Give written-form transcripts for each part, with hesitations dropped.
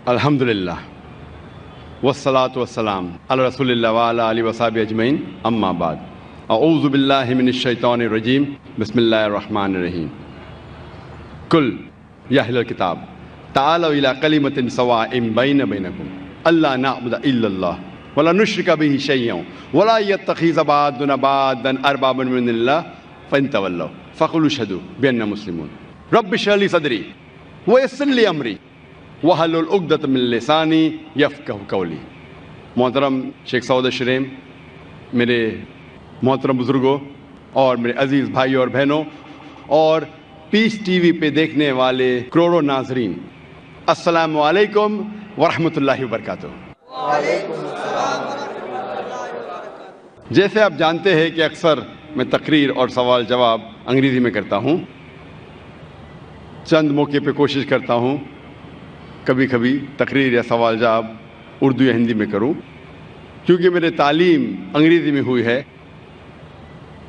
الحمدللہ والصلاة والسلام علی رسول اللہ وعلی آلہ وصحبہ اجمعین، اما بعد، اعوذ باللہ من الشیطان الرجیم، بسم اللہ الرحمن الرحیم۔ قل یا اہل الکتاب تعالوا الی کلمۃ سواء بینکم الا نعبد الا اللہ ولا نشرک بہ شیئا ولا یتخذ بعضنا بعضا اربابا من اللہ فإن تولوا فقولوا اشہدوا بأننا مسلمون۔ رب اشرح لی صدری ویسر لی امری وحلل عقدۃ من لسانی یفقہوا قولی۔ محترم شیخ سعود الشریم، میرے محترم بزرگوں اور میرے عزیز بھائیوں اور بہنوں، اور پیس ٹی وی پہ دیکھنے والے کروڑوں ناظرین، السلام علیکم ورحمۃ اللہ وبرکاتہ۔ جیسے آپ جانتے ہیں کہ اکثر میں تقریر اور سوال جواب انگریزی میں کرتا ہوں، چند موقع پہ کوشش کرتا ہوں کبھی کبھی تقریر یا سوال جواب اردو یا ہندی میں کروں، کیونکہ میری تعلیم انگریزی میں ہوئی ہے،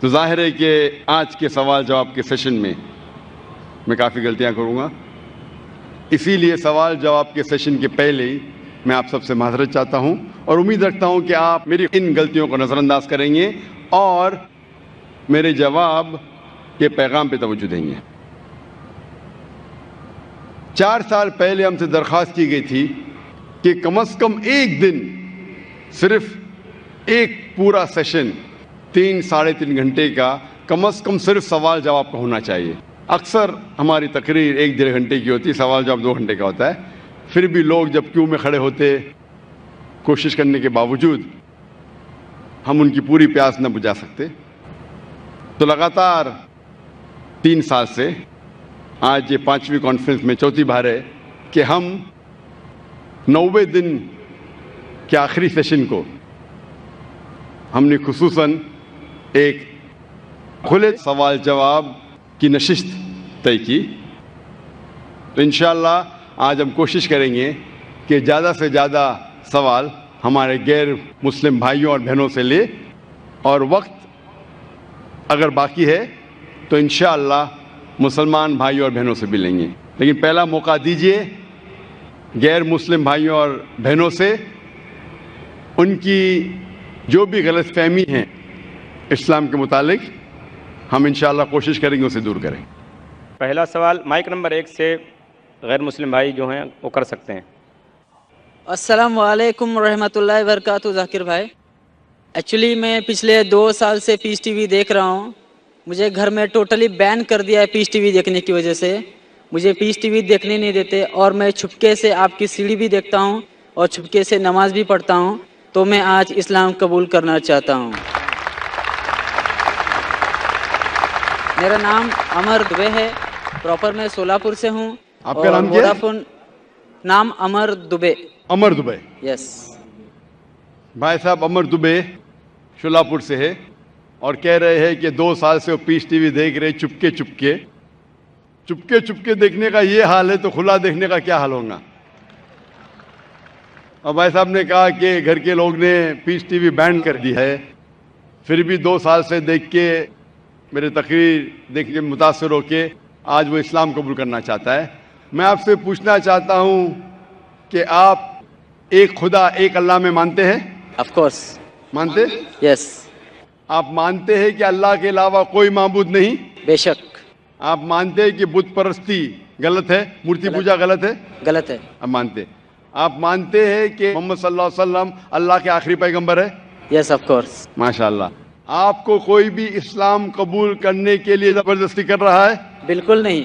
تو ظاہر ہے کہ آج کے سوال جواب کے سیشن میں کافی غلطیاں کروں گا، اسی لیے سوال جواب کے سیشن کے پہلے ہی میں آپ سب سے معذرت چاہتا ہوں، اور امید رکھتا ہوں کہ آپ میری ان غلطیوں کو نظر انداز کریں گے اور میرے جواب کے پیغام پہ توجہ دیں گے۔ 4 سال پہلے ہم سے درخواست کی گئی تھی کہ کم از کم ایک دن صرف ایک پورا سیشن 3-3.5 گھنٹے کا کم از کم صرف سوال جواب کا ہونا چاہیے۔ اکثر ہماری تقریر 1-1.5 گھنٹے کی ہوتی، سوال جواب 2 گھنٹے کا ہوتا ہے، پھر بھی لوگ جب کیوں میں کھڑے ہوتے، کوشش کرنے کے باوجود ہم ان کی پوری پیاس نہ بجھا سکتے، تو لگاتار 3 سال سے آج یہ 5ویں کانفرنس میں 4تھی بار ہے کہ ہم 90 دن کے آخری سیشن کو ہم نے خصوصاً ایک کھلے سوال جواب کی نشست طے کی۔ تو انشاءاللہ آج ہم کوشش کریں گے کہ زیادہ سے زیادہ سوال ہمارے غیر مسلم بھائیوں اور بہنوں سے لے، اور وقت اگر باقی ہے تو انشاءاللہ مسلمان بھائیوں اور بہنوں سے بھی لیں گے، لیکن پہلا موقع دیجیے غیر مسلم بھائیوں اور بہنوں سے ان کی جو بھی غلط فہمی ہیں اسلام کے متعلق، ہم انشاءاللہ کوشش کریں گے اسے دور کریں۔ پہلا سوال مائک نمبر 1 سے غیر مسلم بھائی جو ہیں وہ کر سکتے ہیں۔ السلام علیکم ورحمۃ اللہ وبرکاتہ۔ ذاکر بھائی، ایکچولی میں پچھلے 2 سال سے پیس ٹی وی دیکھ رہا ہوں، مجھے گھر میں ٹوٹلی بین کر دیا ہے پیس ٹی وی دیکھنے کی وجہ سے، مجھے پیس ٹی وی دیکھنے نہیں دیتے، اور میں چھپکے سے آپ کی سیڑھی بھی دیکھتا ہوں اور چھپکے سے نماز بھی پڑھتا ہوں، تو میں آج اسلام قبول کرنا چاہتا ہوں۔ میرا نام امر دبے ہے، پراپر میں سولاپور سے ہوں۔ آپ کا نام کیا ہے؟ ووڈافون نام امر دبے۔ امر دبے، یس۔ بھائی صاحب امر دبے شولاپور سے ہے، اور کہہ رہے ہیں کہ 2 سال سے وہ پیس ٹی وی دیکھ رہے چپکے چپکے دیکھنے کا یہ حال ہے تو کھلا دیکھنے کا کیا حال ہوگا۔ اور بھائی صاحب نے کہا کہ گھر کے لوگ نے پیس ٹی وی بین کر دی ہے، پھر بھی 2 سال سے دیکھ کے میرے تقریر دیکھ کے متاثر ہو کے آج وہ اسلام قبول کرنا چاہتا ہے۔ میں آپ سے پوچھنا چاہتا ہوں کہ آپ ایک خدا ایک اللہ میں مانتے ہیں؟ آف کورس مانتے؟ یس۔ آپ مانتے ہیں کہ اللہ کے علاوہ کوئی معبود نہیں؟ بے شک۔ آپ مانتے ہیں کہ بت پرستی غلط ہے، مورتی پوجا غلط ہے؟ غلط ہے۔ آپ مانتے؟ آپ مانتے ہیں کہ محمد صلی اللہ علیہ وسلم اللہ کے آخری پیغمبر ہے؟ Yes of course. ماشاءاللہ۔ آپ کو کوئی بھی اسلام قبول کرنے کے لیے زبردستی کر رہا ہے؟ بالکل نہیں۔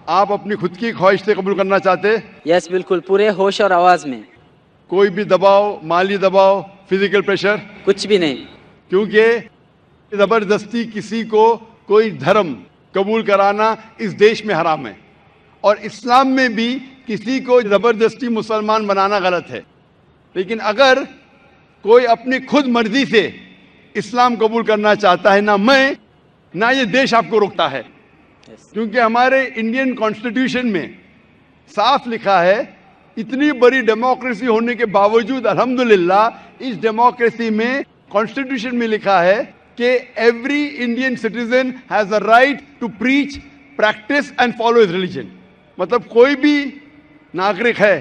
آپ اپنی خود کی خواہش سے قبول کرنا چاہتے؟ یس بالکل، پورے ہوش اور آواز میں۔ کوئی بھی دباؤ، مالی دباؤ، فزیکل پریشر؟ کچھ بھی نہیں۔ کیونکہ زبردستی کسی کو کوئی دھرم قبول کرانا اس دیش میں حرام ہے، اور اسلام میں بھی کسی کو زبردستی مسلمان بنانا غلط ہے، لیکن اگر کوئی اپنی خود مرضی سے اسلام قبول کرنا چاہتا ہے، نہ یہ دیش آپ کو روکتا ہے، کیونکہ ہمارے انڈین کانسٹیٹیوشن میں صاف لکھا ہے، اتنی بڑی ڈیموکریسی ہونے کے باوجود الحمدللہ اس ڈیموکریسی میں کانسٹیٹیوشن میں لکھا ہے کہ every Indian citizen has a right to preach, practice and follow his religion. مطلب کوئی بھی ناگرک ہے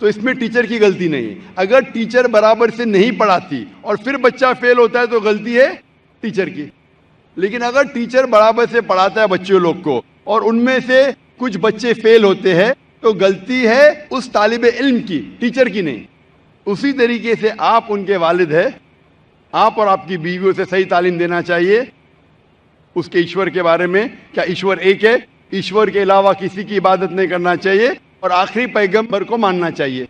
تو اس میں ٹیچر کی غلطی نہیں ہے. اگر ٹیچر برابر سے نہیں پڑھاتی اور پھر بچہ فیل ہوتا ہے تو غلطی ہے ٹیچر کی. لیکن اگر ٹیچر برابر سے پڑھاتا ہے بچوں لوگ کو اور ان میں سے کچھ بچے فیل ہوتے ہیں تو غلطی ہے اس طالب علم کی, ٹیچر کی نہیں. اسی طریقے سے آپ ان کے والد ہیں, آپ اور آپ کی بیویوں سے صحیح تعلیم دینا چاہیے اس کے ایشور کے بارے میں. کیا ایشور ایک ہے؟ ایشور کے علاوہ کسی کی عبادت نہیں کرنا چاہیے اور آخری پیغمبر کو ماننا چاہیے.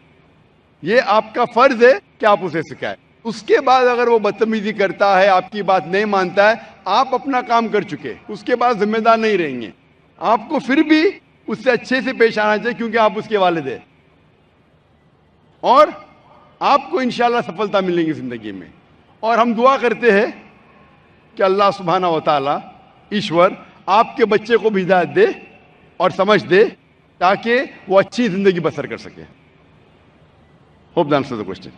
یہ آپ کا فرض ہے کہ آپ اسے سکھائیں. اس کے بعد اگر وہ بدتمیزی کرتا ہے, آپ کی بات نہیں مانتا ہے, آپ اپنا کام کر چکے, اس کے بعد ذمہ دار نہیں رہیں گے. آپ کو پھر بھی اس سے اچھے سے پیش آنا چاہیے کیونکہ آپ اس کے والد ہیں, اور آپ کو انشاءاللہ سفلتا ملے گی زندگی میں. اور ہم دعا کرتے ہیں کہ اللہ سبحانہ و تعالی ایشور آپ کے بچے کو بھی ہدایت دے اور سمجھ دے تاکہ وہ اچھی زندگی بسر کر سکے. Hope the answer the question.